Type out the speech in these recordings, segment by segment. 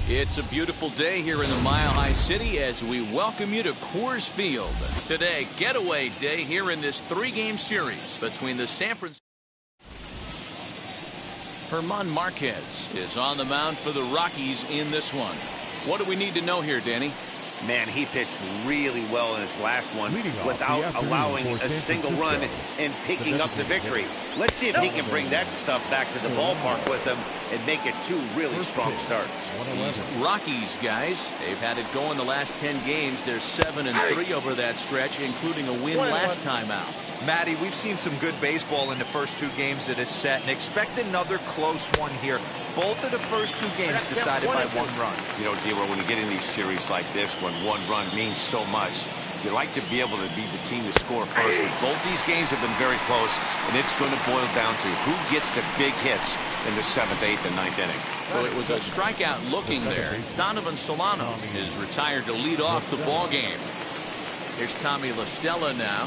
It's a beautiful day here in the Mile High City as we welcome you to Coors Field. Today, getaway day here in this three-game series between the San Francisco. German Marquez is on the mound for the Rockies in this one. What do we need to know here, Danny? Man, he pitched really well in his last one without allowing a single run and picking up the victory. Let's see if he can bring that stuff back to the ballpark with him and make it two really strong starts. These Rockies guys, they've had it going the last 10 games. They're 7-3 over that stretch, including a win last time out. Matty, we've seen some good baseball in the first two games of this set, and expect another close one here. Both of the first two games decided by one run. You know, D-Roll, when you get in these series like this, when one run means so much, you like to be able to be the team to score first. But both these games have been very close, and it's going to boil down to who gets the big hits in the 7th, 8th, and 9th inning. So it was a strikeout looking there. Donovan Solano is retired to lead off the ball game. Here's Tommy La Stella now.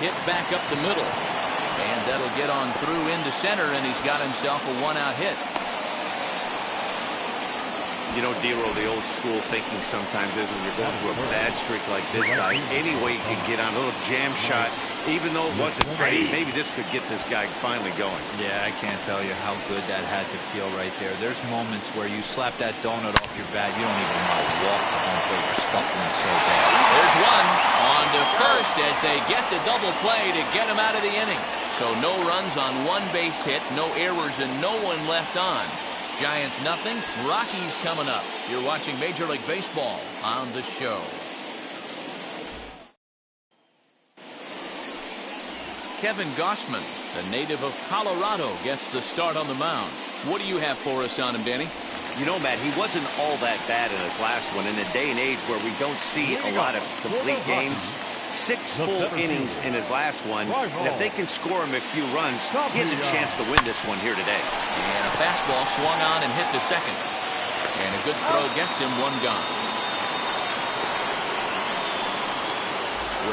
Hit back up the middle. And that'll get on through into center, and he's got himself a one-out hit. You know, D-Roll, the old school thinking sometimes is when you're going through a bad streak like this guy, any way you can get on a little jam shot, even though it wasn't pretty, maybe this could get this guy finally going. Yeah, I can't tell you how good that had to feel right there. There's moments where you slap that donut off your bat, you don't even want to walk the home plate. You're scuffling so bad. There's one on to first as they get the double play to get him out of the inning. So no runs on one base hit, no errors, and no one left on. Giants nothing, Rockies coming up. You're watching Major League Baseball on the show. Kevin Gausman, the native of Colorado, gets the start on the mound. What do you have for us on him, Danny? You know, Matt, he wasn't all that bad in his last one. In a day and age where we don't see a lot of complete games, 6 full innings in his last one. And if they can score him a few runs, he has a chance to win this one here today. And a fastball swung on and hit to second. And a good throw gets him one gone.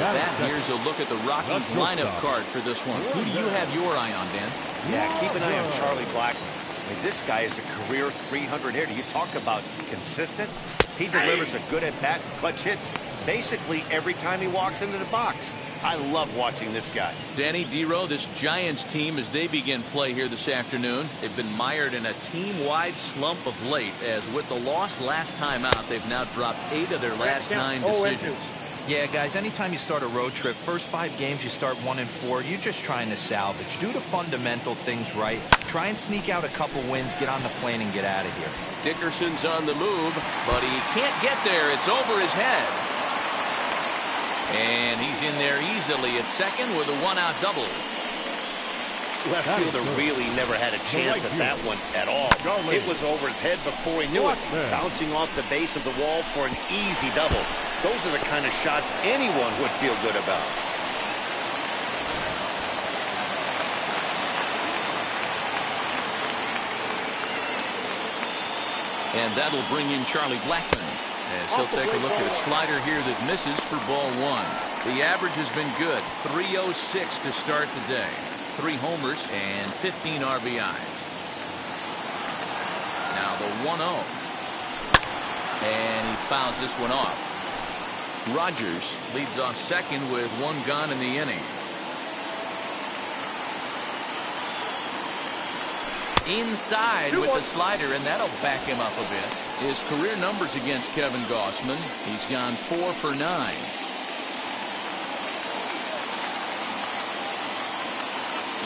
With that, here's a look at the Rockies lineup card for this one. Who do you have your eye on, Dan? Yeah, keep an eye on Charlie Blackmon. I mean, this guy is a career 300 hitter. You talk about consistent. He delivers a good at-bat, clutch hits basically every time he walks into the box. I love watching this guy. Danny, D-Row, this Giants team, as they begin play here this afternoon, they've been mired in a team-wide slump of late, as with the loss last time out, they've now dropped 8 of their last 9 decisions. Yeah, guys, anytime you start a road trip, first 5 games you start 1-4, you're just trying to salvage. Do the fundamental things right. Try and sneak out a couple wins, get on the plane, and get out of here. Dickerson's on the move, but he can't get there. It's over his head. And he's in there easily at second with a 1-out double. Left fielder really never had a chance at that one at all. It was over his head before he knew it, bouncing off the base of the wall for an easy double. Those are the kind of shots anyone would feel good about. And that'll bring in Charlie Blackmon. As he'll take a look at a slider here that misses for ball one. The average has been good. 306 to start the day. 3 homers and 15 RBIs. Now the 1-0. And he fouls this one off. Rogers leads off second with 1 gone in the inning. Inside with the slider, and that'll back him up a bit. His career numbers against Kevin Gausman. He's gone 4 for 9.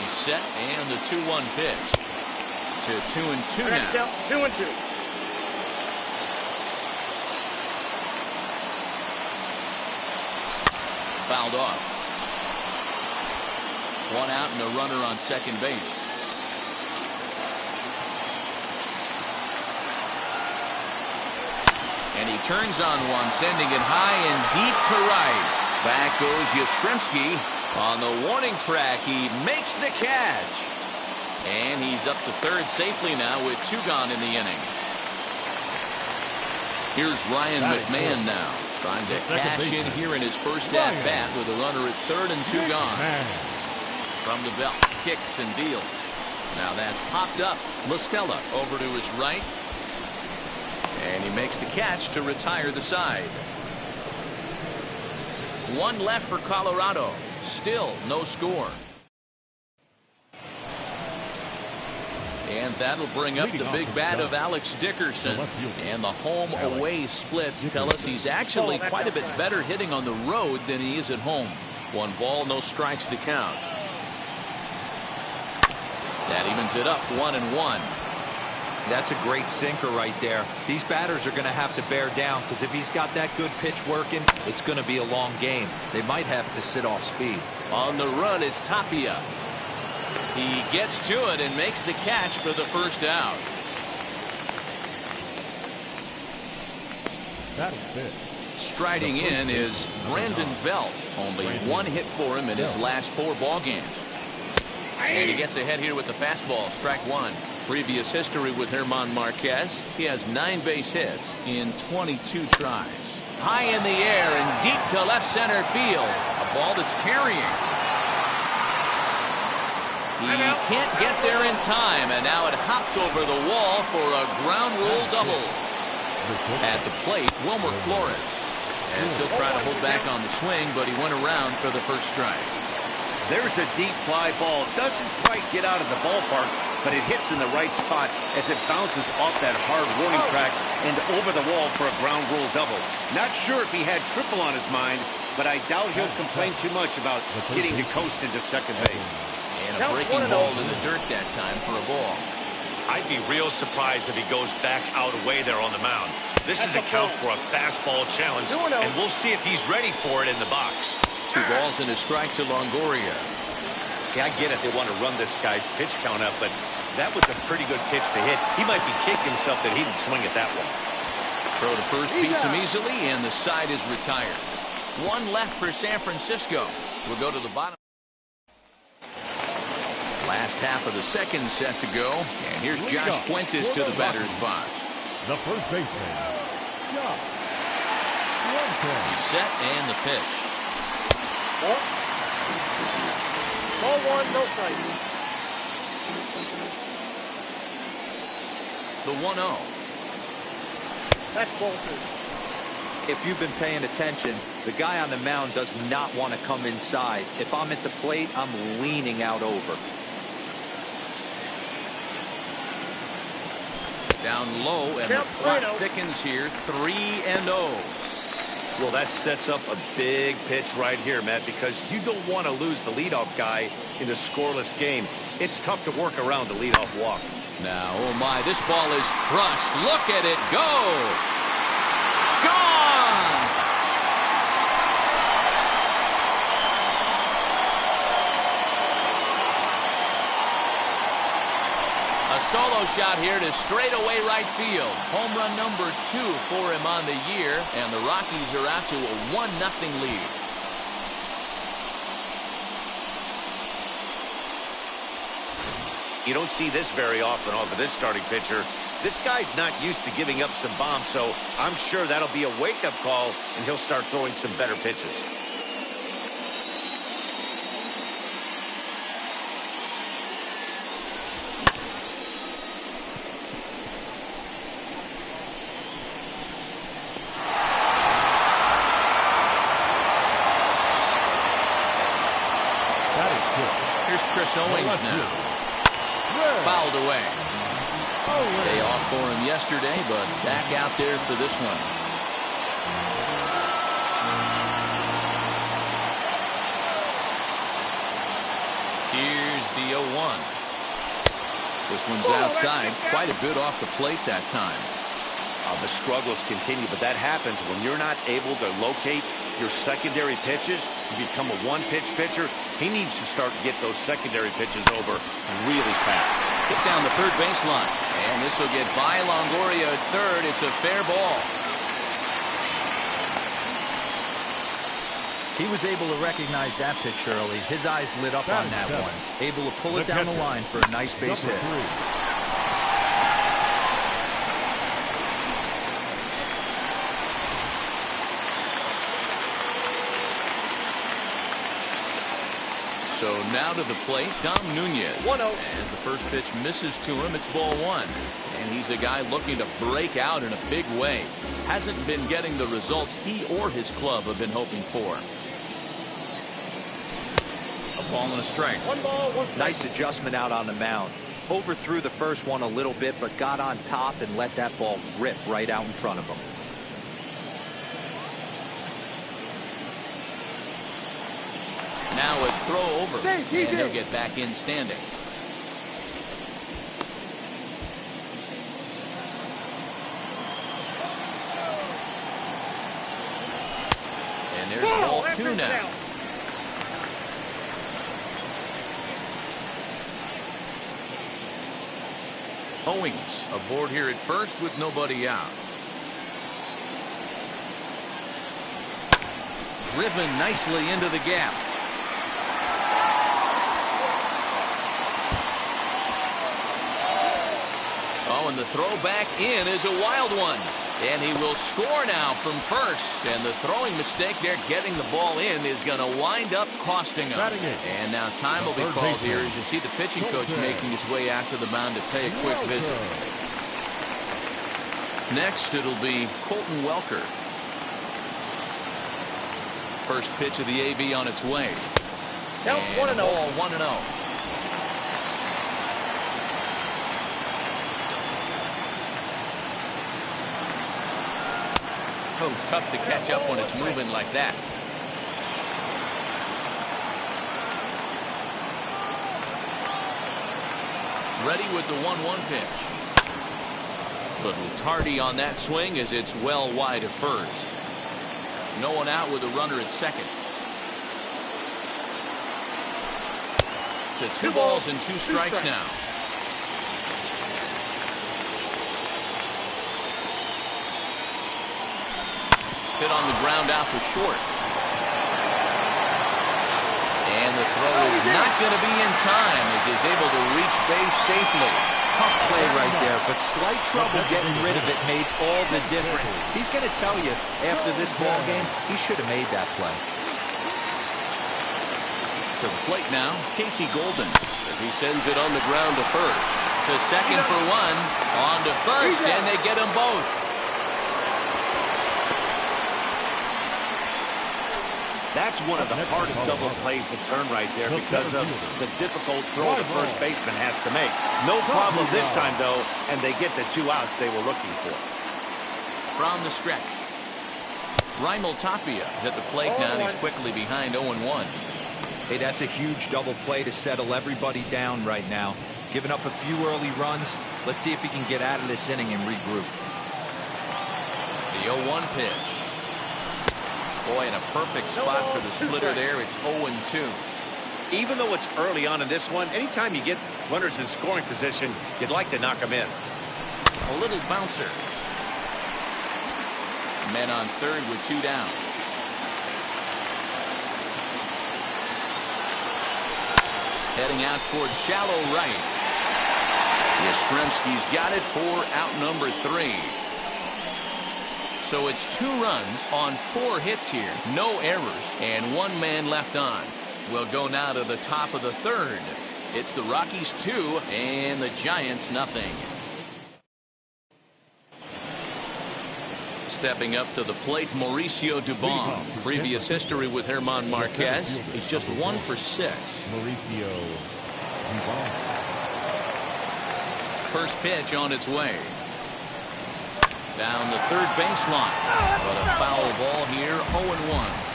He's set, and the 2-1 pitch. To 2-2 now. 2-2. Fouled off. 1 out and a runner on second base. And he turns on one, sending it high and deep to right. Back goes Yastrzemski on the warning track. He makes the catch. And he's up to third safely now with 2 gone in the inning. Here's Ryan McMahon now, trying to cash in here in his first at-bat with a runner at third and 2 gone. From the belt, kicks and deals. Now that's popped up. Listella over to his right. And he makes the catch to retire the side. 1 left for Colorado. Still no score. And that'll bring up the big bat of Alex Dickerson. And the home-away splits tell us he's actually quite a bit better hitting on the road than he is at home. 1 ball, no strikes to count. That evens it up 1-1. That's a great sinker right there. These batters are going to have to bear down, because if he's got that good pitch working, it's going to be a long game. They might have to sit off speed. On the run is Tapia. He gets to it and makes the catch for the first out. That is it. Striding in is Brandon Belt. Only 1 hit for him in his last 4 ball games. And he gets ahead here with the fastball. Strike 1. Previous history with German Marquez. He has 9 base hits in 22 tries. High in the air and deep to left center field. A ball that's carrying. He can't get there in time, and now it hops over the wall for a ground rule double. At the plate, Wilmer Flores. As he'll try to hold back on the swing, but he went around for the first strike. There's a deep fly ball. Doesn't quite get out of the ballpark, but it hits in the right spot as it bounces off that hard warning track and over the wall for a ground rule double. Not sure if he had triple on his mind, but I doubt he'll complain too much about getting to coast into second base. And a breaking ball to the dirt that time for a ball. I'd be real surprised if he goes back out away there on the mound. This is a count for a fastball challenge, and we'll see if he's ready for it in the box. 2 balls and a strike to Longoria. Yeah, I get it. They want to run this guy's pitch count up, but that was a pretty good pitch to hit. He might be kicking himself that he didn't swing it that way. Throw to first beats him easily, and the side is retired. 1 left for San Francisco. We'll go to the bottom. Last half of the second set to go, and here's Josh Fuentes to the batter's box. The first baseman, Josh Fuentes. He's set, and the pitch. Ball 1, no strike. The 1-0. That's ball 2. If you've been paying attention, the guy on the mound does not want to come inside. If I'm at the plate, I'm leaning out over. Down low, and the clock thickens here. 3-0. Well, that sets up a big pitch right here, Matt, because you don't want to lose the leadoff guy in a scoreless game. It's tough to work around a leadoff walk. Now, oh my, this ball is crushed. Look at it go. Gone. A solo shot here to straightaway right field. Home run number 2 for him on the year, and the Rockies are out to a 1-0 lead. You don't see this very often off of this starting pitcher. This guy's not used to giving up some bombs, so I'm sure that'll be a wake-up call, and he'll start throwing some better pitches. Here's Chris Owings now. Fouled away. Day off for him yesterday, but back out there for this one. Here's the 0-1. This one's outside, quite a bit off the plate that time. The struggles continue, but that happens when you're not able to locate your secondary pitches to become a one-pitch pitcher. He needs to start to get those secondary pitches over really fast. Hit down the third baseline, and this will get by Longoria at third. It's a fair ball. He was able to recognize that pitch early. His eyes lit up on that one. Able to pull it down the line for a nice base hit. So now to the plate, Dom Nunez. 1-0. As the first pitch misses to him, it's ball one. And he's a guy looking to break out in a big way. Hasn't been getting the results he or his club have been hoping for. A ball and a strike. 1 ball, 1 strike. Nice adjustment out on the mound. Overthrew the first one a little bit, but got on top and let that ball rip right out in front of him. Now it's throw over, and he'll get back in standing. And there's ball two now. Owings aboard here at first with nobody out. Driven nicely into the gap. Oh, and the throw back in is a wild one. And he will score now from first. And the throwing mistake there, getting the ball in, is going to wind up costing him. And now time will be called here as you see the pitching coach making his way out to the mound to pay a quick visit. Next, it'll be Colton Welker. First pitch of the AB on its way. Count 1-0. 1-0. Oh, tough to catch up when it's moving like that. Ready with the 1-1 pitch. Little tardy on that swing as it's well wide of first. No one out with a runner at second. To 2 balls and 2 strikes now. Hit on the ground out to short. And the throw is not going to be in time as he's able to reach base safely. Tough play right there, but slight trouble getting rid of it made all the difference. He's going to tell you after this ball game, he should have made that play. To the plate now, Casey Golden as he sends it on the ground to first. To second for one, on to first, and they get them both. That's one of the hardest double plays to turn right there because of the difficult throw the first baseman has to make. No problem this time, though, and they get the 2 outs they were looking for. From the stretch, Raimel Tapia is at the plate now, and he's quickly behind 0-1. Hey, that's a huge double play to settle everybody down right now. Giving up a few early runs. Let's see if he can get out of this inning and regroup. The 0-1 pitch. Boy, in a perfect spot for the splitter there. It's 0-2. Even though it's early on in this one, anytime you get runners in scoring position, you'd like to knock them in. A little bouncer. Men on third with 2 down. Heading out towards shallow right. Yastrzemski's got it for out number 3. So it's 2 runs on 4 hits here. No errors and 1 man left on. We'll go now to the top of the 3rd. It's the Rockies 2 and the Giants nothing. Stepping up to the plate, Mauricio Dubon. Previous history with German Marquez. He's just 1 for 6. Mauricio Dubon. First pitch on its way. Down the third baseline. But a foul ball here, 0-1.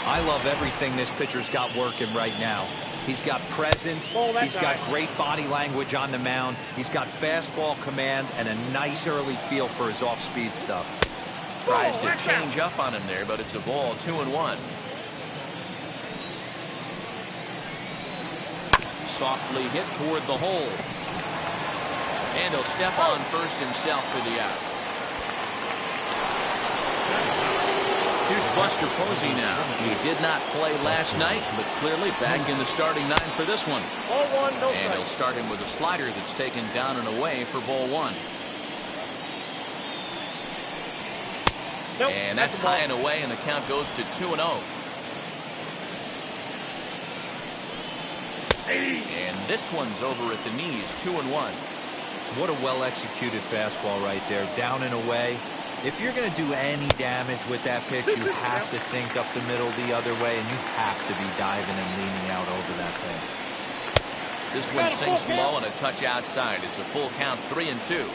I love everything this pitcher's got working right now. He's got presence. He's got great body language on the mound. He's got fastball command and a nice early feel for his off-speed stuff. Tries to change up on him there, but it's a ball, 2-1. Softly hit toward the hole. And he'll step on first himself for the out. Here's Buster Posey now. He did not play last night, but clearly back in the starting 9 for this one. And he'll start him with a slider that's taken down and away for ball 1. And that's high and away, and the count goes to 2-0. And this one's over at the knees, 2-1. What a well-executed fastball right there, down and away. If you're going to do any damage with that pitch, you have to think up the middle the other way, and you have to be diving and leaning out over that thing. This one sinks low and a touch outside. It's a full count, 3-2.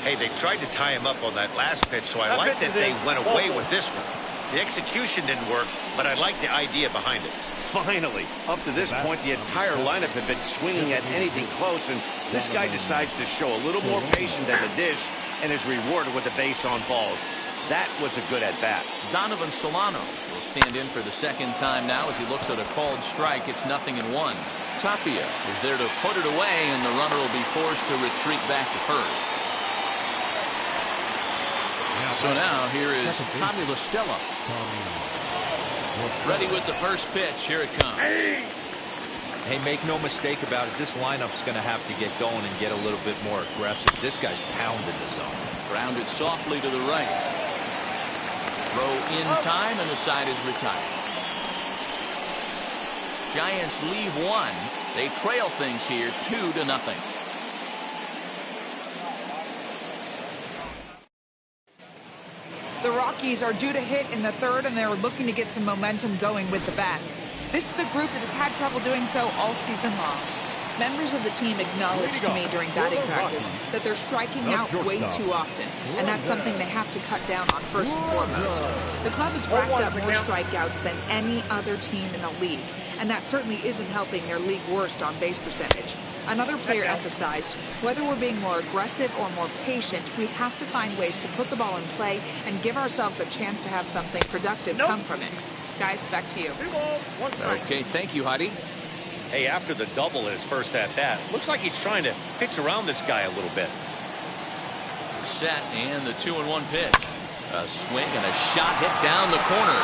Hey, they tried to tie him up on that last pitch, so I like that they went away with this one. The execution didn't work, but I like the idea behind it. Finally, up to this point, the entire lineup had been swinging at anything close, and this guy decides to show a little more patience than the dish and is rewarded with a base on balls. That was a good at-bat. Donovan Solano will stand in for the second time now as he looks at a called strike. It's 0-1. Tapia is there to put it away, and the runner will be forced to retreat back to first. So now here is Tommy La Stella. Ready with the first pitch. Here it comes. Hey, make no mistake about it. This lineup's going to have to get going and get a little bit more aggressive. This guy's pounding the zone. Grounded softly to the right. Throw in time, and the side is retired. Giants leave 1. They trail things here 2-0. The Rockies are due to hit in the 3rd, and they're looking to get some momentum going with the bats. This is the group that has had trouble doing so all season long. Members of the team acknowledged to me during batting practice that they're striking out way too often, and that's something they have to cut down on first and foremost. The club has racked up more strikeouts than any other team in the league, and that certainly isn't helping their league worst on base percentage. Another player emphasized, whether we're being more aggressive or more patient, we have to find ways to put the ball in play and give ourselves a chance to have something productive come from it. Guys, back to you. Okay, thank you, Heidi. Hey, after the double in his first at-bat, looks like he's trying to pitch around this guy a little bit. Set, and the 2-1 pitch. A swing and a shot hit down the corner.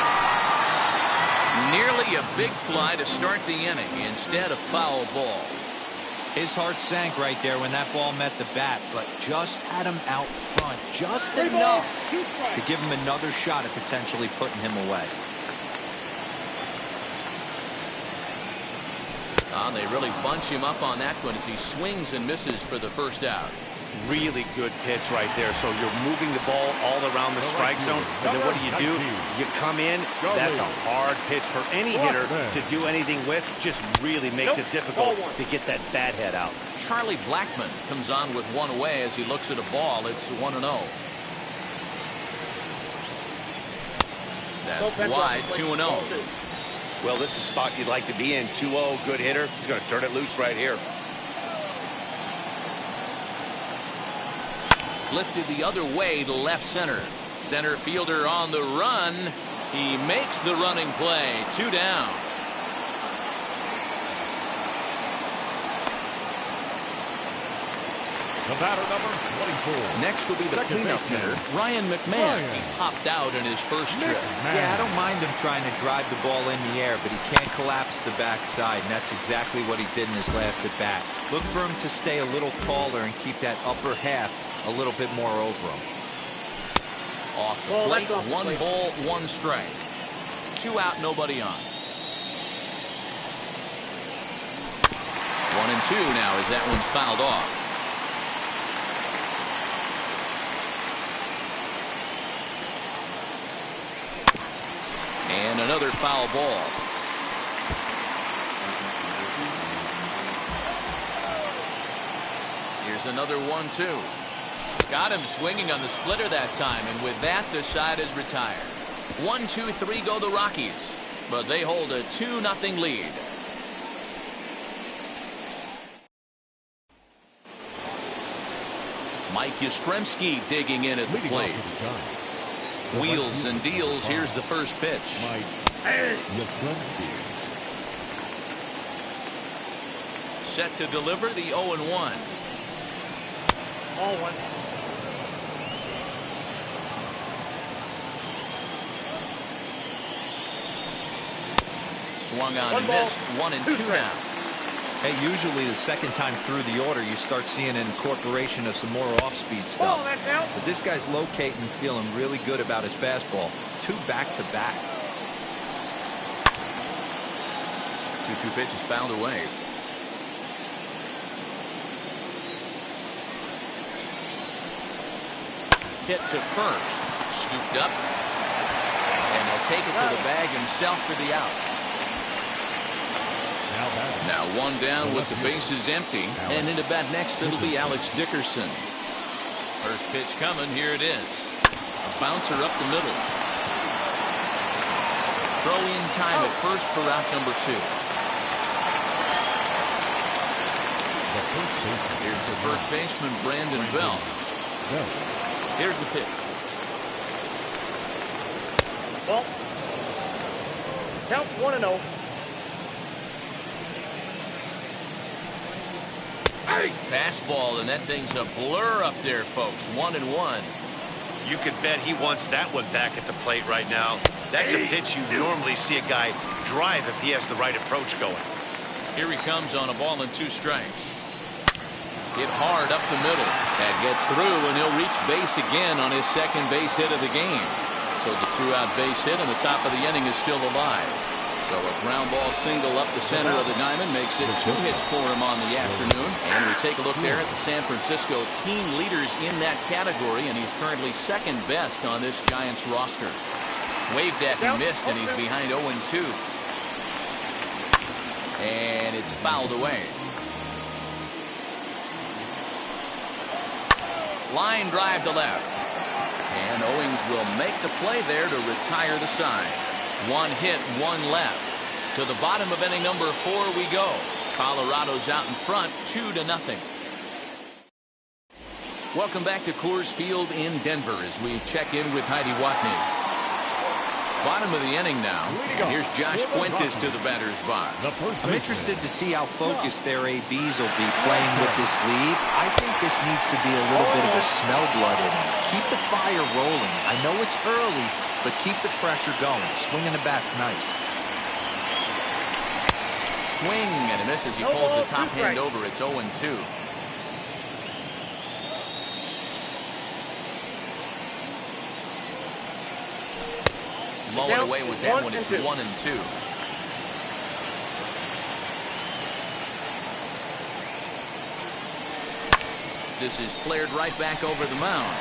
Nearly a big fly to start the inning. Instead, a foul ball. His heart sank right there when that ball met the bat, but just had him out front just enough to give him another shot at potentially putting him away. They really bunch him up on that one as he swings and misses for the first out. Really good pitch right there. So you're moving the ball all around the strike zone, and then what do? You come in. That's a hard pitch for any hitter to do anything with. Just really makes it difficult to get that bat head out. Charlie Blackmon comes on with one away as he looks at a ball. It's 1-0. That's wide, 2-0. Well, this is a spot you'd like to be in. 2-0, good hitter. He's going to turn it loose right here. Lifted the other way to left center. Center fielder on the run. He makes the running play. 2 down. The batter, number 24. Next will be the Second cleanup baseman, hitter, Ryan McMahon. Ryan. He popped out in his first trip. Yeah, I don't mind him trying to drive the ball in the air, but he can't collapse the backside, and that's exactly what he did in his last at bat. Look for him to stay a little taller and keep that upper half a little bit more over him. Off the Well, plate, that's off the 1 plate. ball, 1 strike. 2 out, nobody on. 1 and 2 now as that one's fouled off. And another foul ball. Here's another 1-2. Got him swinging on the splitter that time, and with that, the side is retired. 1, 2, 3 go the Rockies, but they hold a 2-0 lead. Mike Yastrzemski digging in at the Leading plate. off his gun. Wheels and deals. Here's the first pitch. Mike Yastrzemski. Set to deliver the 0-1. All one. Swung on One and ball, missed. 1 and 2 2 now. Hey, usually the second time through the order, you start seeing an incorporation of some more off-speed Ball, stuff. that's out. But this guy's locating, feeling really good about his fastball. 2 back-to-back. 2-2 pitch is fouled away. Hit to first. Scooped up. And he'll take it to the bag himself for the out. Now batting. Now 1 down with the bases empty. And into bat next, it'll be Alex Dickerson. First pitch coming. Here it is. A bouncer up the middle. Throw in time at first for out number 2. The first baseman. Here's the first baseman, Brandon Bell. Bell. Here's the pitch. Ball. Count 1-0. Fastball, and that thing's a blur up there, folks. 1-1. You can bet he wants that one back at the plate right now. That's a pitch you normally see a guy drive if he has the right approach going. Here he comes on a ball and 2 strikes. Hit hard up the middle. That gets through, and he'll reach base again on his second base hit of the game. So the 2-out base hit on the top of the inning is still alive. So a ground ball single up the center of the diamond makes it 2 hits for him on the afternoon. And we take a look there at the San Francisco team leaders in that category, and he's currently second best on this Giants roster. Waved at, he missed, and he's behind 0-2. And it's fouled away. Line drive to left. And Owings will make the play there to retire the side. 1 hit, 1 left. To the bottom of inning number 4 we go. Colorado's out in front, 2-0. Welcome back to Coors Field in Denver as we check in with Heidi Watney. Bottom of the inning now. And here's Josh Fuentes to the batter's box. The first I'm baseman. interested to see how focused their ABs will be playing with this lead. I think this needs to be a little bit of a smell blood inning. Keep the fire rolling. I know it's early, but keep the pressure going. Swinging the bat's nice. Swing, and he misses. He pulls the top hand over. It's 0-2. Low and away with that one. It's 1-2. This is flared right back over the mound.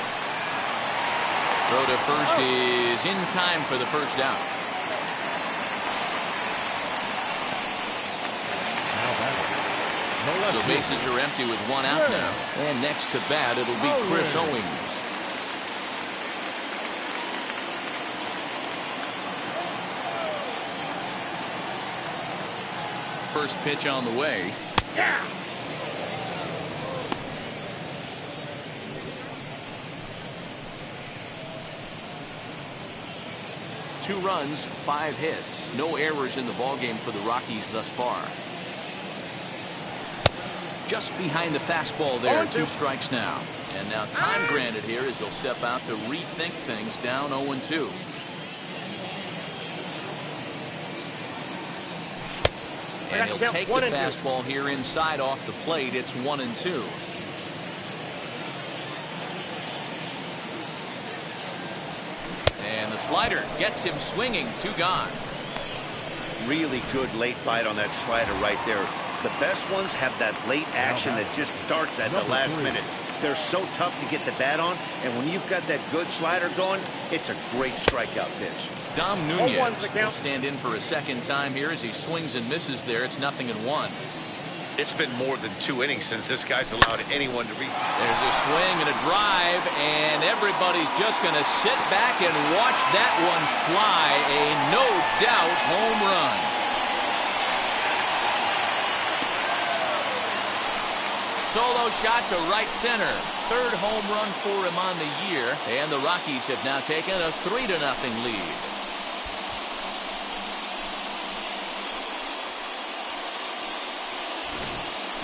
Throw to first is in time for the first out. Now batting. No left So field. bases are empty with 1 out now. And next to bat, it'll be Chris Owings. First pitch on the way. Yeah. Two runs, 5 hits. No errors in the ballgame for the Rockies thus far. Just behind the fastball there. 0-2. 2 strikes now. And now time granted here as he'll step out to rethink things, down 0-2. And he'll take the fastball here inside off the plate. It's 1-2. And the slider gets him swinging. 2 gone. Really good late bite on that slider right there. The best ones have that late action that just darts at the last minute. They're so tough to get the bat on, and when you've got that good slider going, it's a great strikeout pitch. Dom Nunez will stand in for a second time here as he swings and misses there. It's 0-1. It's been more than 2 innings since this guy's allowed anyone to reach. There's a swing and a drive, and everybody's just going to sit back and watch that one fly. A no-doubt home run. Solo shot to right center. 3rd home run for him on the year, and the Rockies have now taken a 3-0 lead.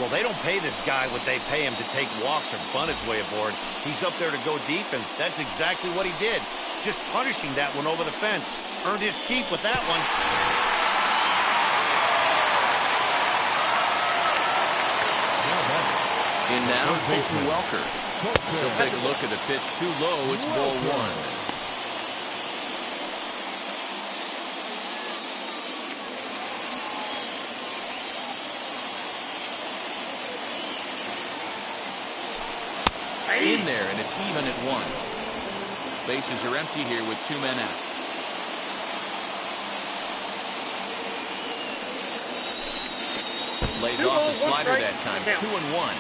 Well, they don't pay this guy what they pay him to take walks or bunt his way aboard. He's up there to go deep, and that's exactly what he did. Just punishing that one over the fence. Earned his keep with that one. In now, Colton Welker. He'll take a look at the pitch too low. It's ball 1. In there, and it's even at 1. Bases are empty here with 2 men out. Lays off the slider that time. 2-1.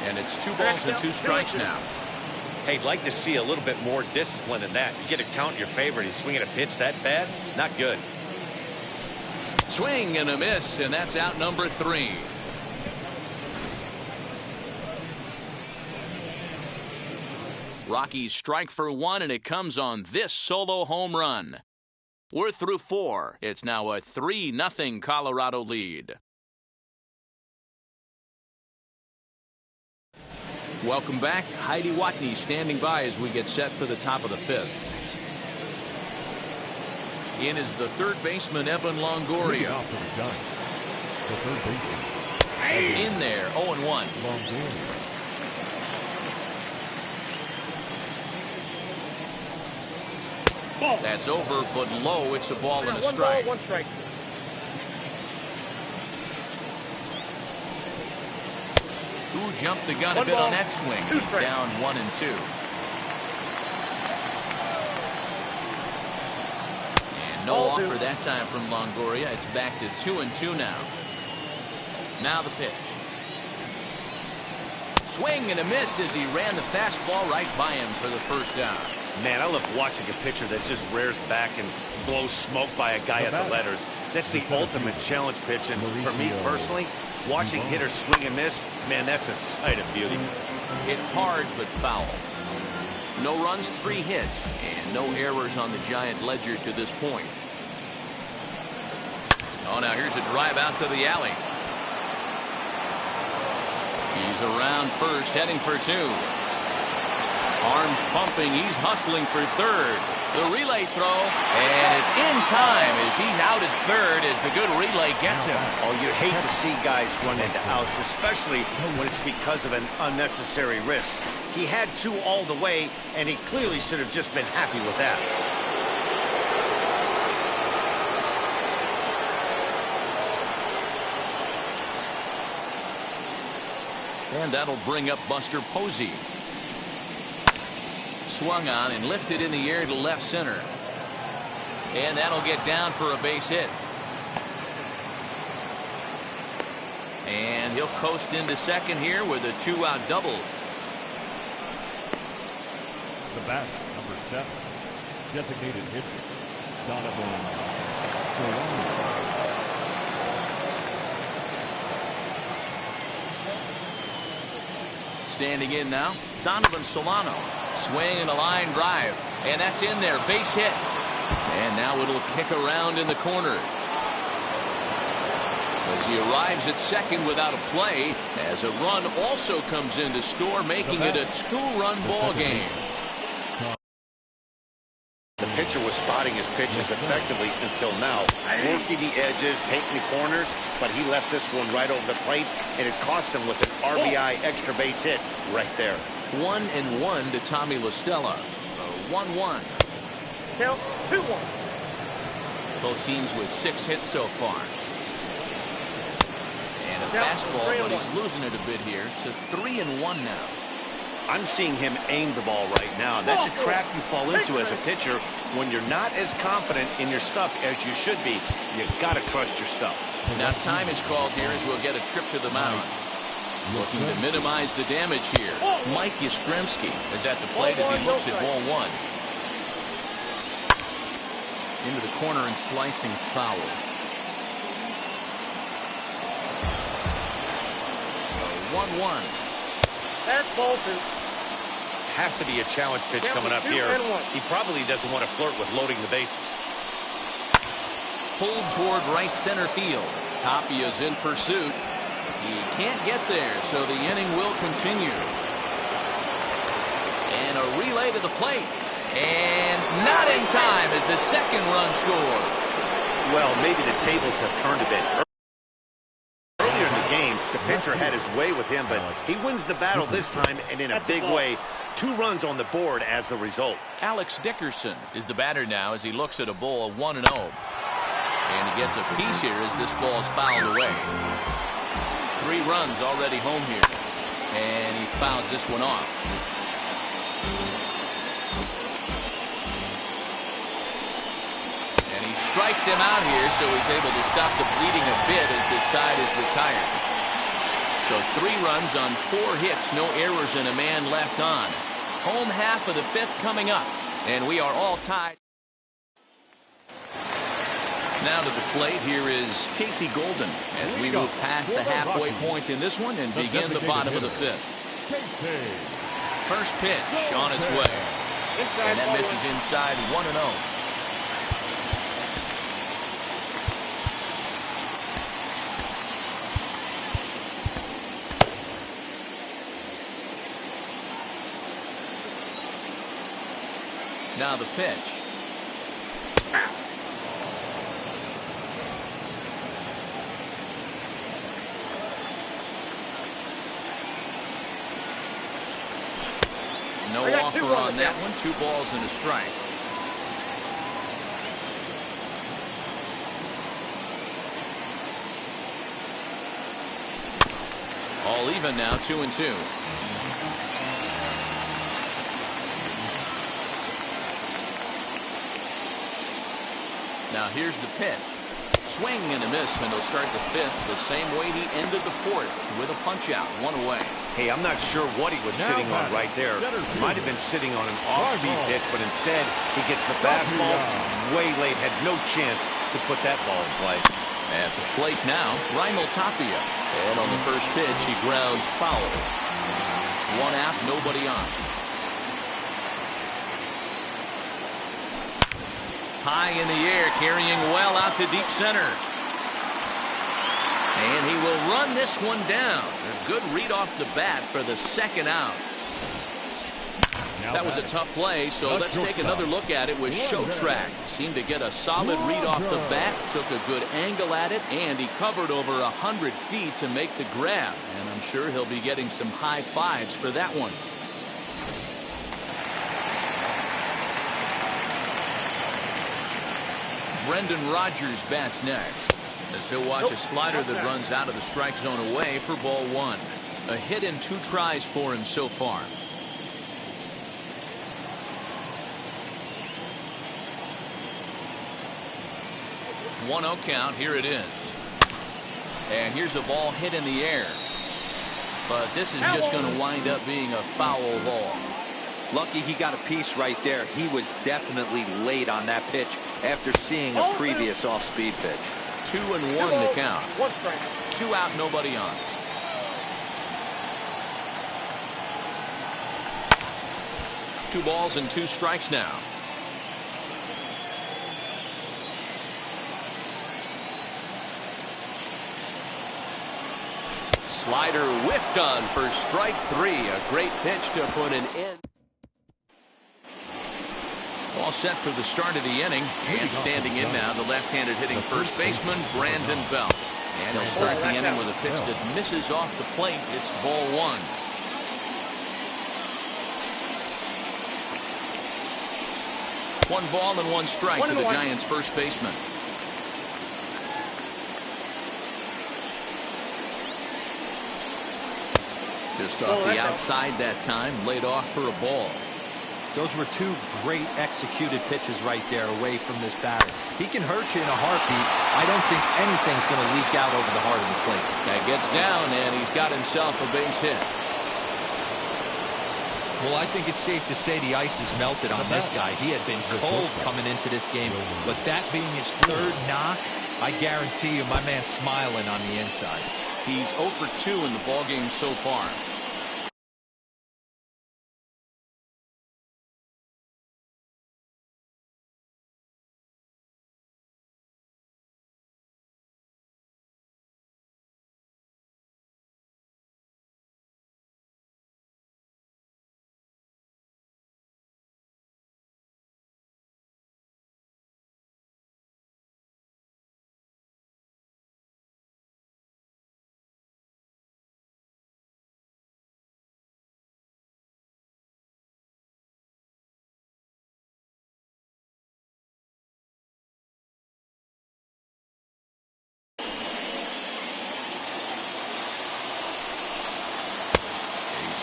And it's 2 balls and 2 strikes now. Hey, I'd like to see a little bit more discipline in that. You get a count in your favor, and he's swinging a pitch that bad? Not good. Swing and a miss, and that's out number 3. Rockies strike for 1, and it comes on this solo home run. We're through 4. It's now a 3-0 Colorado lead. Welcome back. Heidi Watney standing by as we get set for the top of the 5th. In is the 3rd baseman, Evan Longoria. The 3rd baseman. In there, 0-1. That's over, but low. It's a ball and a strike. 1 strike. Who jumped the gun a bit on that swing? He's down 1-2. And no offer that time from Longoria. It's back to 2-2 now. Now the pitch. Swing and a miss as he ran the fastball right by him for the 1st down. Man, I love watching a pitcher that just rears back and blows smoke by a guy at the letters. That's the ultimate challenge pitch, and for me personally, watching hitters swing and miss, man, that's a sight of beauty. Hit hard but foul. No runs, 3 hits, and no errors on the Giant ledger to this point. Oh, now here's a drive out to the alley. He's around first, heading for 2. Arms pumping, he's hustling for 3rd. The relay throw, and it's in time as he's out at 3rd as the good relay gets him. Oh, you hate to see guys run into outs, especially when it's because of an unnecessary risk. He had 2 all the way, and he clearly should have just been happy with that. And that'll bring up Buster Posey. Swung on and lifted in the air to left center. And that'll get down for a base hit. And he'll coast into second here with a 2-out double. The bat, number 7, designated hitter, Donovan Solano. Standing in now, Donovan Solano. Swing and a line drive. And that's in there. Base hit. And now it'll kick around in the corner. as he arrives at second without a play, as a run also comes in to score, making it a two-run ball game. The pitcher was spotting his pitches effectively until now, working the edges, painting the corners, but he left this one right over the plate, and it cost him with an RBI extra base hit right there. 1-1 to Tommy La Stella. 1-1. Count 2-1. Both teams with 6 hits so far. And a fastball, but he's losing it a bit here to 3-1 now. I'm seeing him aim the ball right now. That's a trap you fall into as a pitcher when you're not as confident in your stuff as you should be. You got to trust your stuff. Now time is called here as we'll get a trip to the mound. Looking to minimize the damage here. Mike Yastrzemski is at the plate as he looks at ball 1. Into the corner and slicing foul. 1-1. That's ball 2. Has to be a challenge pitch coming up here. He probably doesn't want to flirt with loading the bases. Pulled toward right center field. Tapia's in pursuit. He can't get there, so the inning will continue. And a relay to the plate. And not in time as the second run scores. Well, maybe the tables have turned a bit. Earlier in the game, the pitcher had his way with him, but he wins the battle this time and in a big way. 2 runs on the board as the result. Alex Dickerson is the batter now as he looks at a ball 1-0. And he gets a piece here as this ball is fouled away. 3 runs already home here. And he fouls this one off. And he strikes him out here, so he's able to stop the bleeding a bit as this side is retired. So 3 runs on 4 hits, no errors, and a man left on. Home half of the 5th coming up, and we are all tied. Now to the plate, here is Casey Golden as we move past the halfway point in this one and begin the bottom of the 5th. First pitch on its way, and that misses inside 1-0. Now the pitch. No offer on that one. 2 balls and a strike. All even now, 2-2. Now here's the pitch. Swing and a miss, and he'll start the 5th the same way he ended the 4th with a punch out, 1 away. Hey, I'm not sure what he was sitting on right there. He might have been sitting on an off-speed pitch, but instead he gets the fastball way late. Had no chance to put that ball in play. At the plate now, Raimel Tapia. And on the first pitch, he grounds foul. 1 out, nobody on. High in the air, carrying well out to deep center. And he will run this one down. A good read off the bat for the 2nd out. That was a tough play, so let's take another look at it with Showtrack. Seemed to get a solid read off the bat, took a good angle at it, and he covered over 100 feet to make the grab. And I'm sure he'll be getting some high fives for that one. Brendan Rodgers bats next, as he'll watch a slider that runs out of the strike zone away for ball 1. A hit in 2 tries for him so far. 1-0 count. Here it is. And here's a ball hit in the air. But this is just going to wind up being a foul ball. Lucky he got a piece right there. He was definitely late on that pitch after seeing a previous off-speed pitch. 2-1 to count. 2 out, nobody on. Two balls and 2 strikes now. Slider whiffed on for strike 3. A great pitch to put an end. All set for the start of the inning. And standing in now, the left-handed hitting first baseman, Brandon Belt. And he'll start the inning with a pitch that misses off the plate. It's ball 1. One ball and one strike to the Giants' first baseman. Just off the outside that time, laid off for a ball. Those were 2 great executed pitches right there away from this batter. He can hurt you in a heartbeat. I don't think anything's going to leak out over the heart of the plate. That gets down, and he's got himself a base hit. Well, I think it's safe to say the ice is melted on this guy. He had been cold coming into this game, but that being his 3rd knock, I guarantee you my man's smiling on the inside. He's 0 for 2 in the ballgame so far.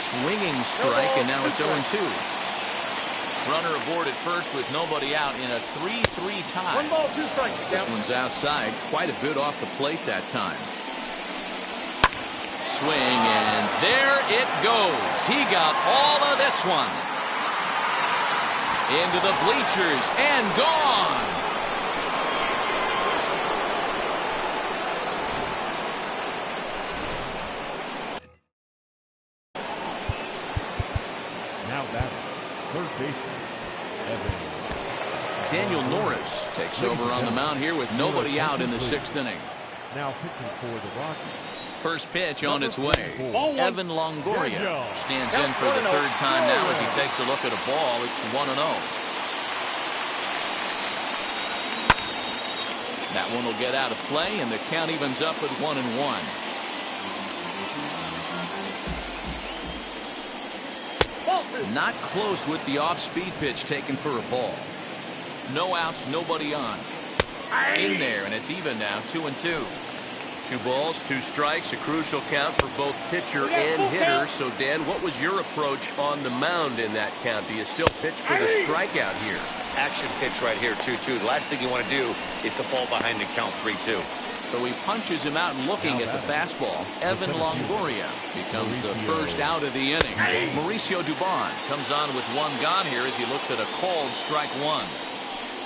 Swinging strike, and now it's 0-2. Runner aboard at first with nobody out in a 3-3 tie. 1 ball, 2 strikes. This one's outside, quite a bit off the plate that time. Swing, and there it goes. He got all of this one. Into the bleachers and gone. Third baseman, Evan. Daniel Norris takes over on the mound here with nobody out in the 6th inning. Now pitching for the Rockies. First pitch on its way. Evan Longoria stands in for the 3rd time now as he takes a look at a ball. It's 1-0. That one will get out of play, and the count evens up at 1-1. Not close with the off-speed pitch taken for a ball. No outs, nobody on. In there, and it's even now, 2-2. 2 balls, 2 strikes, a crucial count for both pitcher and hitter. So, Dan, what was your approach on the mound in that count? Do you still pitch for the strikeout here? Action pitch right here, 2-2. The last thing you want to do is to fall behind the count 3-2. So he punches him out and looking at the fastball. Evan Longoria becomes the first out of the inning. Mauricio Dubon comes on with 1 gone here as he looks at a called strike 1.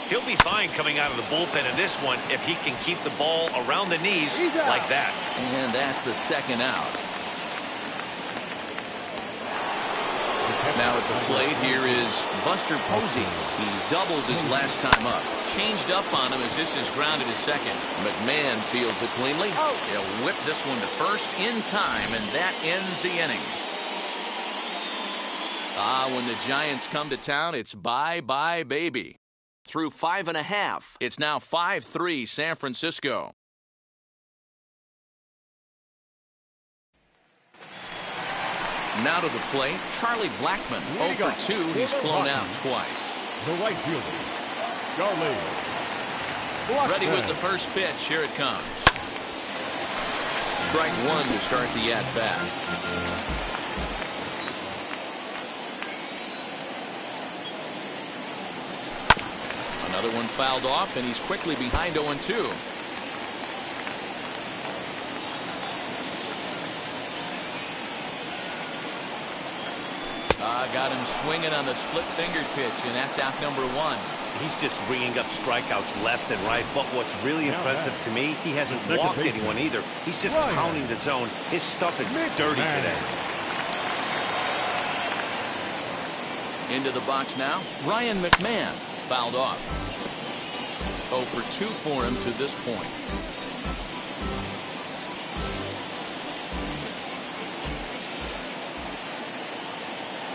He'll be fine coming out of the bullpen in this one if he can keep the ball around the knees like that. And that's the 2nd out. Now at the plate here is Buster Posey. He doubled his last time up. Changed up on him as this is grounded to 2nd. McMahon fields it cleanly. He'll whip this one to first in time, and that ends the inning. When the Giants come to town, it's bye-bye, baby. Through 5.5, it's now 5-3 San Francisco. Now to the plate, Charlie Blackmon, 0 for 2. He's flown out twice. The right fielder, Charlie. Ready with the first pitch. Here it comes. Strike 1 to start the at-bat. Another one fouled off, and he's quickly behind 0-2. Got him swinging on the split-fingered pitch, and that's out number 1. He's just ringing up strikeouts left and right, but what's really impressive to me, he hasn't walked anyone either. He's just pounding the zone. His stuff is dirty today. Into the box now, Ryan McMahon fouled off. 0 for 2 for him to this point.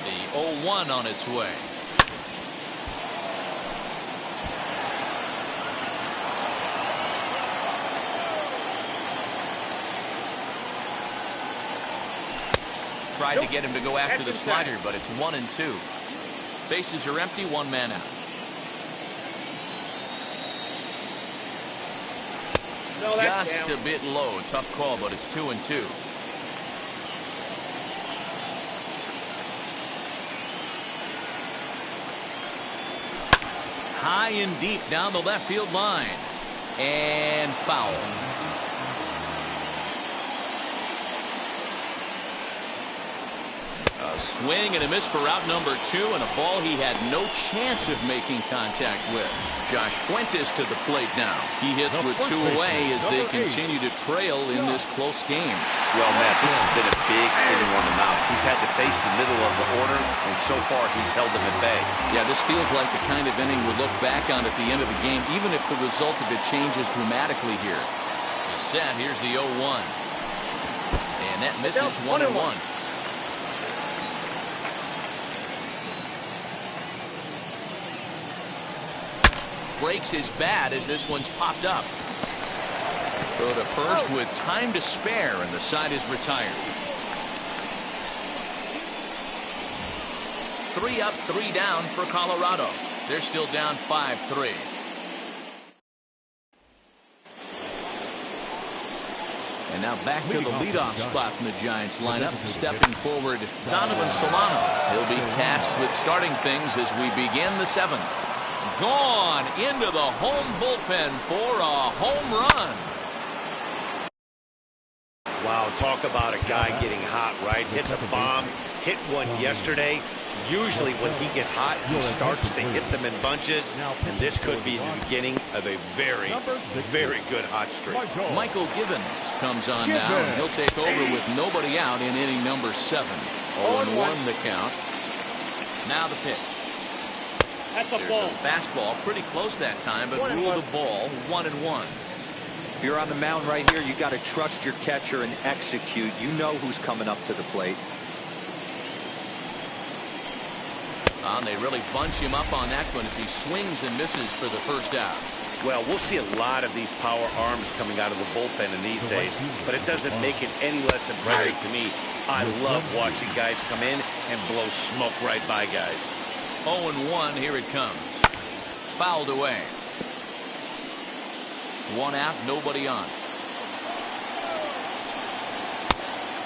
The 0-1 on its way. Tried to get him to go after the slider, but it's 1-2. Bases are empty, one man out. Just a bit low. Tough call, but it's 2-2. High and deep down the left field line. And foul. A swing and a miss for out number 2, and a ball he had no chance of making contact with. Josh Fuentes to the plate now. He hits with 2 away as they continue to trail in this close game. Well, Matt, this has been a big inning on the mound. He's had to face the middle of the order, and so far he's held them at bay. Yeah, this feels like the kind of inning we'll look back on at the end of the game, even if the result of it changes dramatically here. He's set. Here's the 0-1. And that misses 1-1. Breaks his bat as this one's popped up. Throw to first with time to spare, and the side is retired. 3 up, 3 down for Colorado. They're still down 5-3. And now back to the leadoff spot in the Giants lineup. Stepping forward, Donovan Solano. He'll be tasked with starting things as we begin the 7th. Gone into the home bullpen for a home run. Wow, talk about a guy getting hot, right? Hits a bomb, hit one yesterday. Usually when he gets hot, he starts to hit them in bunches, and this could be the beginning of a very, very good hot streak. Michael Givens comes on now, and he'll take over with nobody out in inning number 7. 0-1 the count. Now the pitch. There's a fastball pretty close that time, but ruled a ball. 1-1. If you're on the mound right here, you got to trust your catcher and execute. You know who's coming up to the plate. And they really bunch him up on that one as he swings and misses for the first out. Well, we'll see a lot of these power arms coming out of the bullpen in these days, but it doesn't make it any less impressive to me. I love watching guys come in and blow smoke right by guys. 0-1, here it comes. Fouled away. 1 out, nobody on.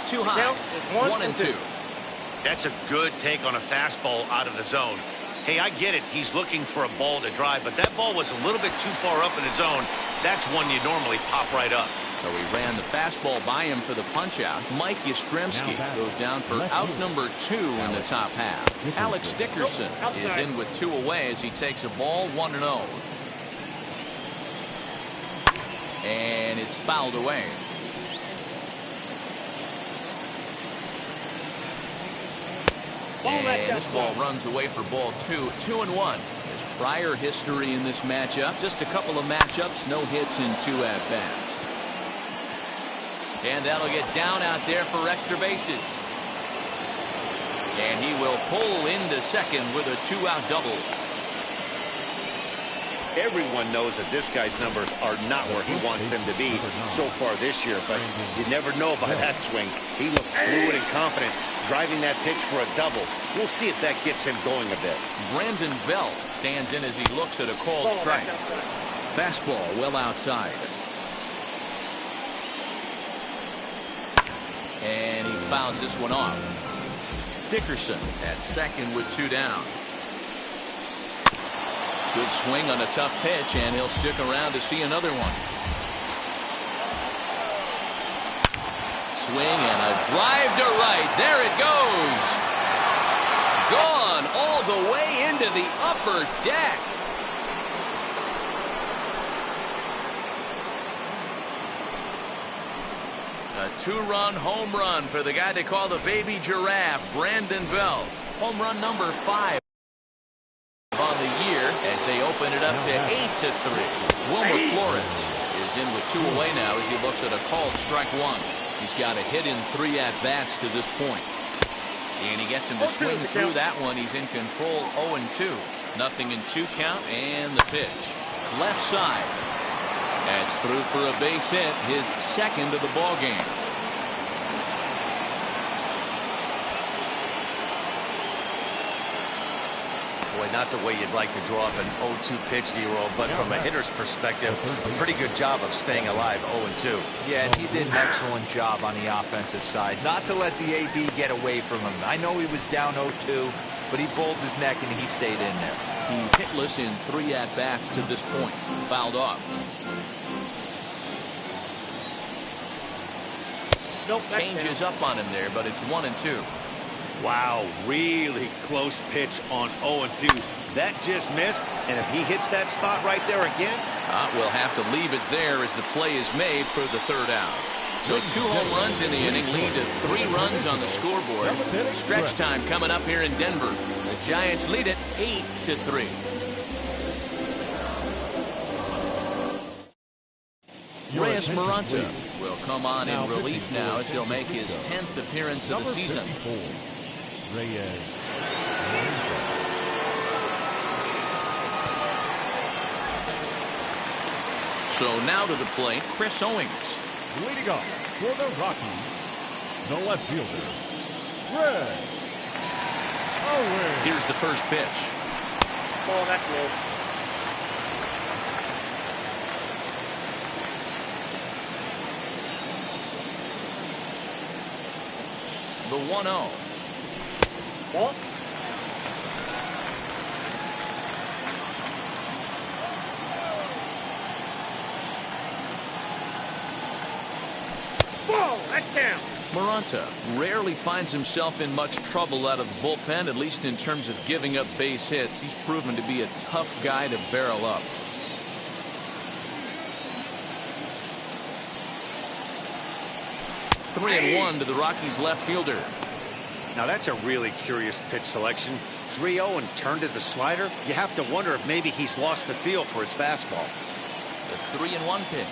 2 high. 1-2. That's a good take on a fastball out of the zone. Hey, I get it. He's looking for a ball to drive, but that ball was a little bit too far up in its zone. That's one you normally pop right up. So he ran the fastball by him for the punch-out. Mike Yastrzemski goes down for out number 2 in the top half. Alex Dickerson is in with 2 away as he takes a ball 1-0. And it's fouled away. And this ball runs away for ball 2. 2-1. There's prior history in this matchup. Just a couple of matchups, no hits in 2 at-bats. And that'll get down out there for extra bases. And he will pull into second with a 2-out double. Everyone knows that this guy's numbers are not where he wants them to be so far this year, but you never know by that swing. He looked fluid and confident, driving that pitch for a double. We'll see if that gets him going a bit. Brandon Belt stands in as he looks at a called strike. Fastball well outside. And he fouls this one off. Dickerson at second with 2 down. Good swing on a tough pitch, and he'll stick around to see another one. Swing and a drive to right. There it goes. Gone all the way into the upper deck. A 2-run home run for the guy they call the baby giraffe, Brandon Belt. Home run number 5 on the year as they open it up to 8-3. Wilmer Flores is in with 2 away now as he looks at a called strike 1. He's got a hit in 3 at-bats to this point. And he gets him to swing through that one. He's in control, 0-2. Nothing in 2 count, and the pitch. Left side. That's through for a base hit, his second of the ball game. Boy, not the way you'd like to draw up an 0-2 pitch, D-roll, but from a hitter's perspective, a pretty good job of staying alive, 0-2. Yeah, and he did an excellent job on the offensive side. Not to let the AB get away from him. I know he was down 0-2, but he bowled his neck and he stayed in there. He's hitless in 3 at-bats to this point. Fouled off. Nope, Changes up on him there, but it's 1-2. Wow, really close pitch on 0-2. That just missed, and if he hits that spot right there again, We'll have to leave it there as the play is made for the 3rd out. So 2 home runs in the inning lead to 3 runs on the scoreboard. Stretch time coming up here in Denver. The Giants lead it 8-3. Reyes Maranta will come on in relief now as he'll make his 10th appearance of the season. Reyes. So now to the plate, Chris Owings. Leading off for the Rockies, the left fielder, Red Owings. Here's the first pitch. Oh, that's low. The 1-0. Ball. Ball, that counts. Maranta rarely finds himself in much trouble out of the bullpen, at least in terms of giving up base hits. He's proven to be a tough guy to barrel up. Three and one to the Rockies left fielder. now that's a really curious pitch selection. 3-0 and turned to the slider. You have to wonder if maybe he's lost the feel for his fastball. The 3-1 pitch.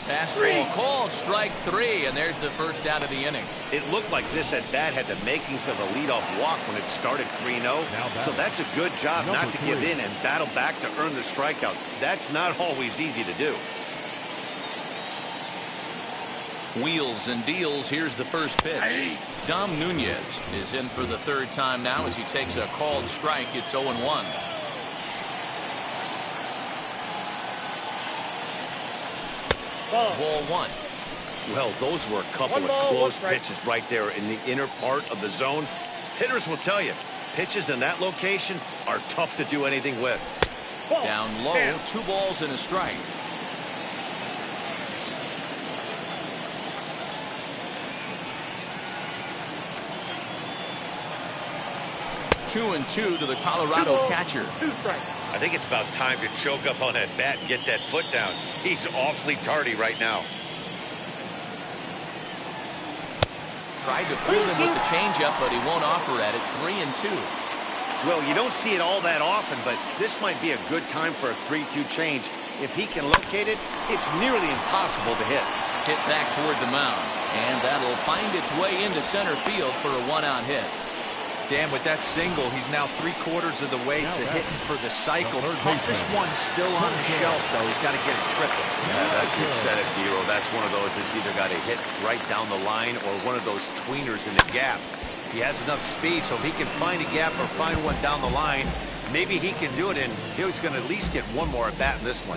Fastball called, strike 3, and there's the first out of the inning. It looked like this at bat had the makings of a leadoff walk when it started 3-0. So that's a good job not to give in and battle back to earn the strikeout. That's not always easy to do. Wheels and deals. Here's the first pitch. Dom Nunez is in for the third time now as he takes a called strike. It's 0-1. Ball 1. Well, those were a couple of close pitches right there in the inner part of the zone. Hitters will tell you, pitches in that location are tough to do anything with. Down low, 2 balls and a strike. Two and 2 to the Colorado catcher. 2 strikes. I think it's about time to choke up on that bat and get that foot down. He's awfully tardy right now. Tried to fool him with the changeup, but he won't offer at it. 3 and 2. Well, you don't see it all that often, but this might be a good time for a 3-2 change. If he can locate it, it's nearly impossible to hit. Hit back toward the mound, and that'll find its way into center field for a 1-out hit. Dan, with that single, he's now 3/4 of the way to hitting for the cycle. Toughest one still on the shelf, though. He's got to get it triple. Yeah, that you said it, Dero. That's one of those that's either got to hit right down the line or one of those tweeners in the gap. He has enough speed, so if he can find a gap or find one down the line, maybe he can do it, and he's going to at least get one more at bat in this one.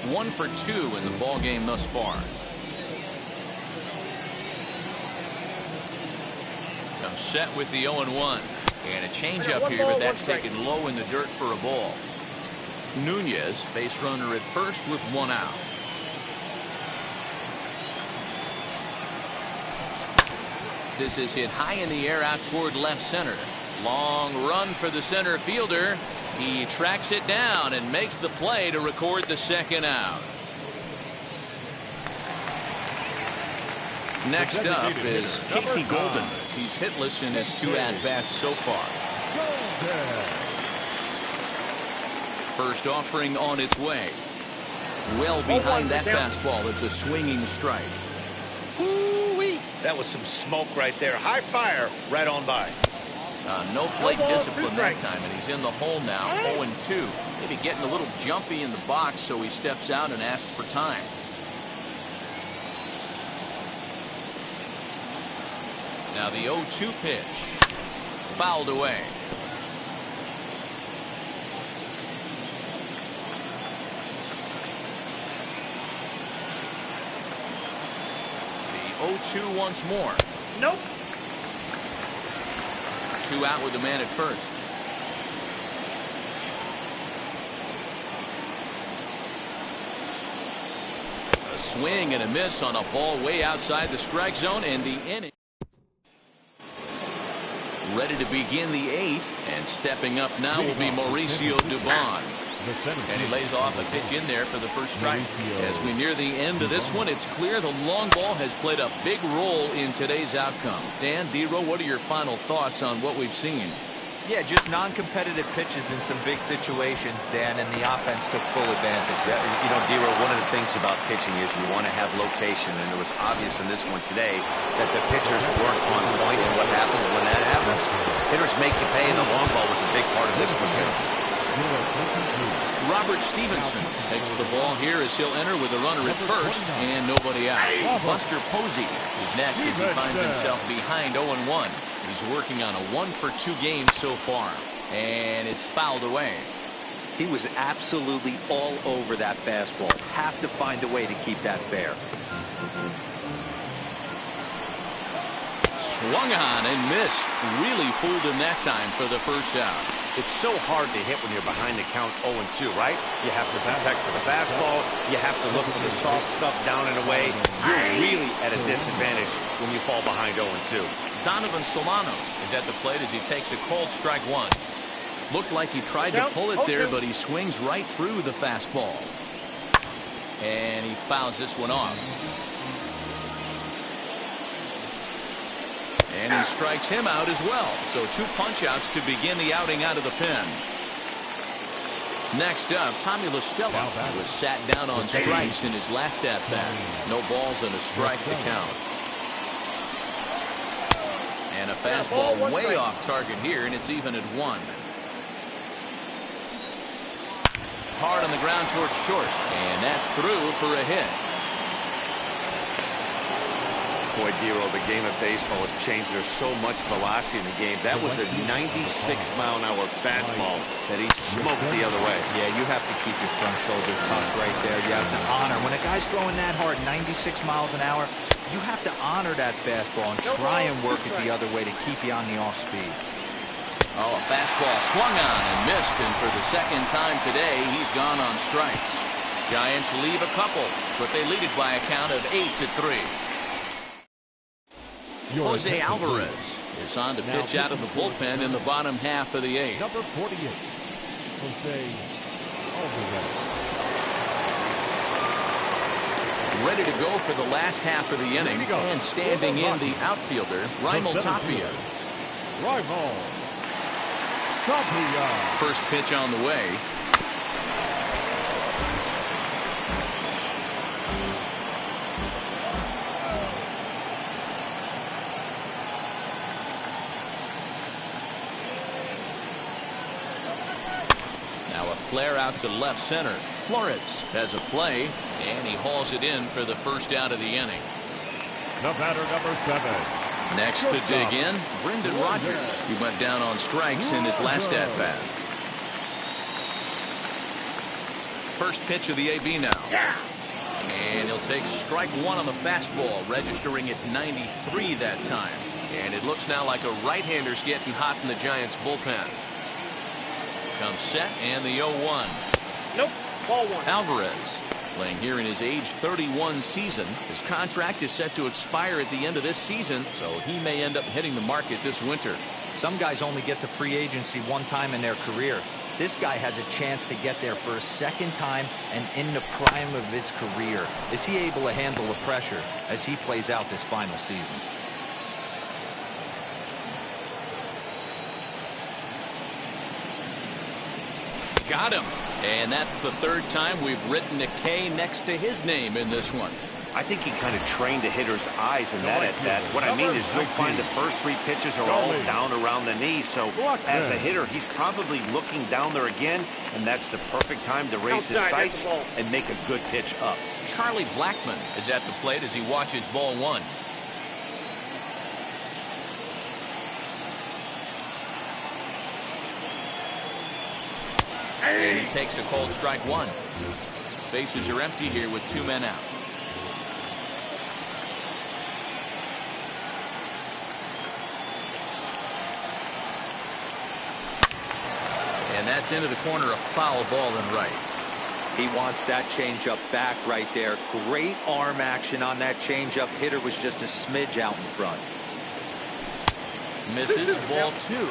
1 for 2 in the ball game thus far. Comes set with the 0-1. And a changeup here, but that's taken low in the dirt for a ball. Nunez, base runner at first with 1 out. This is hit high in the air out toward left center. Long run for the center fielder. He tracks it down and makes the play to record the 2nd out. Next up is Casey Golden. He's hitless in his 2 at-bats so far. Golden. First offering on its way. Well behind that fastball. It's a swinging strike. Woo-wee. That was some smoke right there. High fire right on by. No plate discipline that time, and he's in the hole now, 0-2. Maybe getting a little jumpy in the box, so he steps out and asks for time. Now the 0-2 pitch. Fouled away. The 0-2 once more. Nope. 2 out with the man at first. A swing and a miss on a ball way outside the strike zone, and the inning. Ready to begin the 8th, and stepping up now will be Mauricio Dubon. And he lays off a pitch in there for the first strike. As we near the end of this one, it's clear the long ball has played a big role in today's outcome. Dan, Dero, what are your final thoughts on what we've seen? Yeah, just non-competitive pitches in some big situations, Dan, and the offense took full advantage. Yeah, you know, Dero, one of the things about pitching is you want to have location, and it was obvious in this one today that the pitchers weren't on point, and what happens when that happens? Hitters make you pay, and the long ball was a big part of this one, too. Robert Stevenson takes the ball here as he'll enter with a runner at first and nobody out. Buster Posey is next as he finds himself behind 0-1. He's working on a 1-for-2 game so far, and it's fouled away. He was absolutely all over that fastball. Have to find a way to keep that fair. Swung on and missed. Really fooled him that time for the first out. It's so hard to hit when you're behind the count 0-2, right? You have to protect for the fastball. You have to look for the soft stuff down and away. You're really at a disadvantage when you fall behind 0-2. Donovan Solano is at the plate as he takes a called strike 1. Looked like he tried to pull it there, but he swings right through the fastball. And he fouls this one off. And he strikes him out as well. So 2 punch-outs to begin the outing out of the pen. Next up, Tommy La Stella was sat down on strikes in his last at-bat. No balls and a strike to count. And a fastball way off target here, and it's even at 1. Hard on the ground towards short, and that's through for a hit. Boy, Dero, the game of baseball has changed. There's so much velocity in the game. That was a 96-mile-an-hour fastball that he smoked the other way. Yeah, you have to keep your front shoulder tucked right there. You have to honor. When a guy's throwing that hard, 96 miles an hour, you have to honor that fastball and try and work it the other way to keep you on the off speed. Oh, a fastball swung on and missed, and for the second time today, he's gone on strikes. Giants leave a couple, but they lead it by a count of 8-3. Jose Alvarez is on to pitch out of the bullpen in the bottom half of the 8th. Number 48, Jose Alvarez. Ready to go for the last half of the inning, and standing in the outfielder, Raimel Tapia. Raimel Tapia. First pitch on the way. Flare out to left center. Flores has a play, and he hauls it in for the first out of the inning. The batter, number 7. Next to dig in, Brendan Rodgers. He went down on strikes in his last at-bat. First pitch of the AB now. And he'll take strike 1 on the fastball, registering at 93 that time. And it looks now like a right-hander's getting hot in the Giants' bullpen. Comes set, and the 0-1. Nope, ball 1. Alvarez playing here in his age 31 season. His contract is set to expire at the end of this season, so he may end up hitting the market this winter. Some guys only get to free agency one time in their career. This guy has a chance to get there for a second time and in the prime of his career. Is he able to handle the pressure as he plays out this final season? Got him. And that's the third time we've written a K next to his name in this one. I think he kind of trained the hitter's eyes in that at bat. What I mean is you'll find the first 3 pitches are all down around the knee. So as a hitter, he's probably looking down there again, and that's the perfect time to raise his sights and make a good pitch up. Charlie Blackmon is at the plate as he watches ball 1. And he takes a cold strike 1. Bases are empty here with 2 men out. And that's into the corner, a foul ball and right. He wants that changeup back right there. Great arm action on that changeup. Hitter was just a smidge out in front. Misses, ball 2.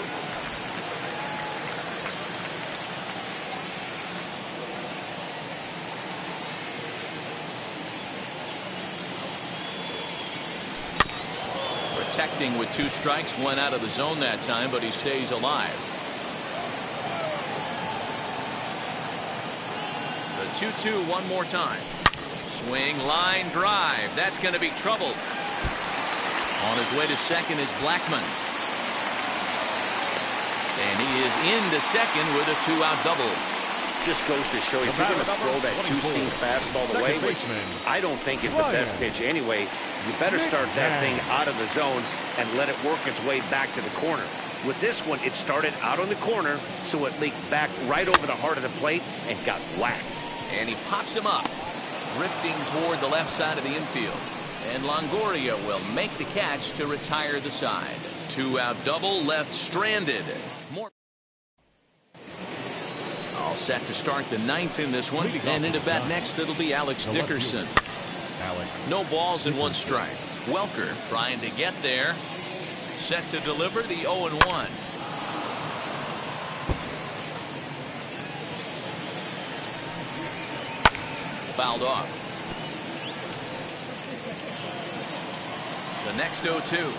Protecting with 2 strikes, 1 out of the zone that time, but he stays alive. The 2-2 one more time. Swing, line, drive. That's going to be trouble. On his way to second is Blackmon. And he is into second with a 2-out double. Just goes to show you, if you're going to throw that 2-seam fastball away, which I don't think is the best pitch anyway, you better start that thing out of the zone and let it work its way back to the corner. With this one, it started out on the corner, so it leaked back right over the heart of the plate and got whacked. And he pops him up, drifting toward the left side of the infield. And Longoria will make the catch to retire the side. 2-out double, left stranded. More. All set to start the 9th in this one. And into bat next, it'll be Alex Dickerson. No balls and 1 strike. Welker trying to get there. Set to deliver the 0-1. Fouled off. The next 0-2.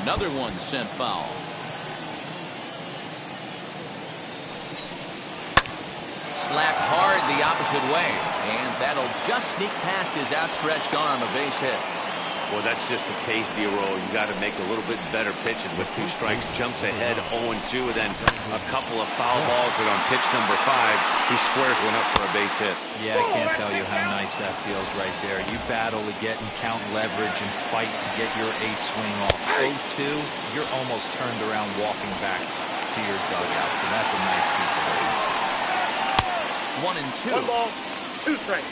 Another one sent foul. Slapped hard the opposite way, and that'll just sneak past his outstretched arm, a base hit. Well, that's just a case, D-Roll. You got to make a little bit better pitches with 2 strikes. Jumps ahead 0-2, and then a couple of foul balls, and on pitch number 5, he squares one up for a base hit. Yeah, I can't tell you how nice that feels right there. You battle to get and count leverage and fight to get your ace swing off. 0-2, you're almost turned around walking back to your dugout, so that's a nice piece of it. 1-2. 1 ball, 2 strikes.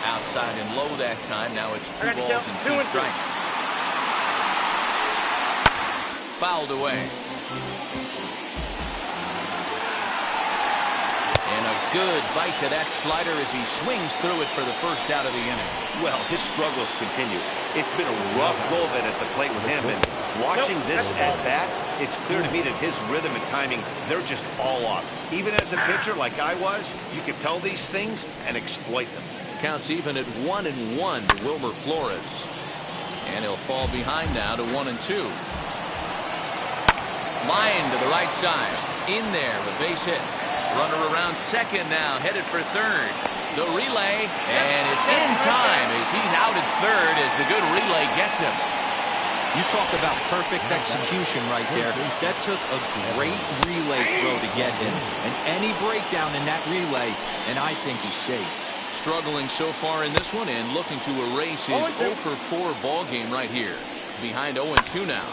Outside and low that time. Now it's 2 balls and 2 strikes. Fouled away. And a good bite to that slider as he swings through it for the first out of the inning. Well, his struggles continue. It's been a rough go of it at the plate with him, and watching this at bat, it's clear to me that his rhythm and timing, they're just all off. Even as a pitcher like I was, you could tell these things and exploit them. Counts even at 1-1 to Wilmer Flores. And he'll fall behind now to 1-2. Line to the right side. In there, a base hit. Runner around second now, headed for third. The relay, and it's in time as he's out at third as the good relay gets him. You talk about perfect execution right there. That took a great relay throw to get him. And any breakdown in that relay, and I think he's safe. Struggling so far in this one and looking to erase his 0-4 ball game right here. Behind 0-2 now.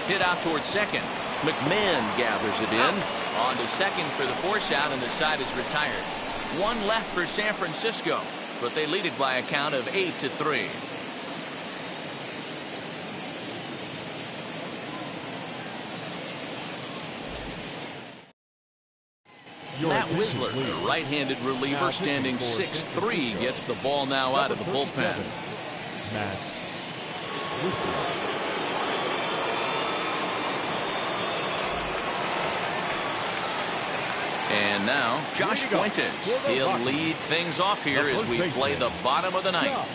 Hit out towards second. McMahon gathers it in. On to second for the force out, and the side is retired. 1 left for San Francisco, but they lead it by a count of 8-3. Matt Wisler, the right-handed reliever, standing 6'3", gets the ball now out of the bullpen. Matt Wisler. And now, Josh Fuentes. He'll lead things off here as we play the bottom of the 9th.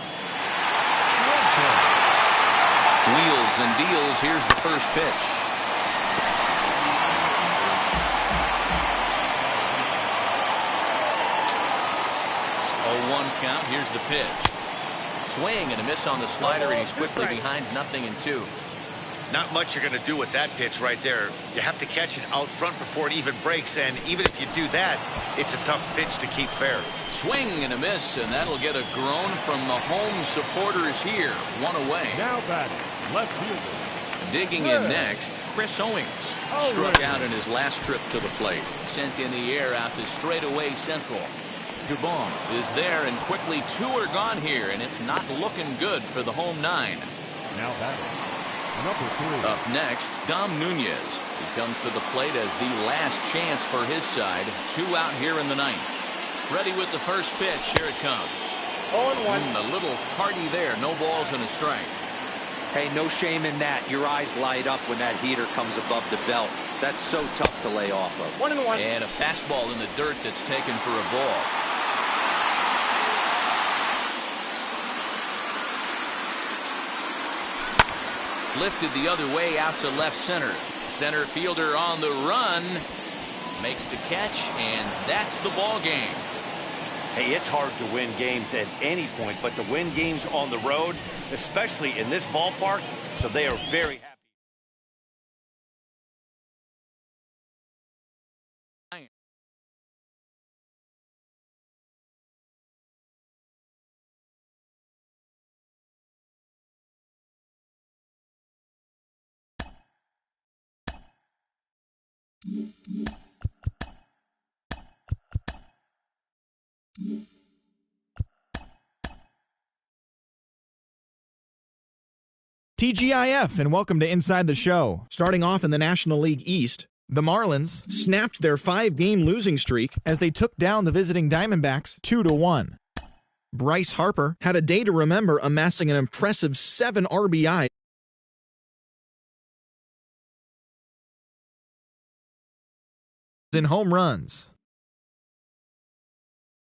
Wheels and deals. Here's the first pitch. 2-1 count. Here's the pitch. Swing and a miss on the slider, and he's quickly behind 0-2. Not much you're going to do with that pitch right there. You have to catch it out front before it even breaks, and even if you do that, it's a tough pitch to keep fair. Swing and a miss, and that'll get a groan from the home supporters here. 1 away. Now batting, left fielder. Digging in next, Chris Owings. Struck out in his last trip to the plate. Sent in the air out to straightaway central. Dubon is there, and quickly 2 are gone here, and it's not looking good for the home 9. Now batting, number 3. Up next, Dom Nunez. He comes to the plate as the last chance for his side. 2 out here in the 9th. Ready with the first pitch. Here it comes. 0-1. A little tardy there. No balls and a strike. Hey, no shame in that. Your eyes light up when that heater comes above the belt. That's so tough to lay off of. 1-1. And a fastball in the dirt that's taken for a ball. Lifted the other way out to left center. Center fielder on the run. Makes the catch, and that's the ball game. Hey, it's hard to win games at any point, but to win games on the road, especially in this ballpark, so they are very happy. TGIF, and welcome to Inside the Show. Starting off in the National League East, the Marlins snapped their 5-game losing streak as they took down the visiting Diamondbacks 2-1. Bryce Harper had a day to remember, amassing an impressive 7 RBI in home runs.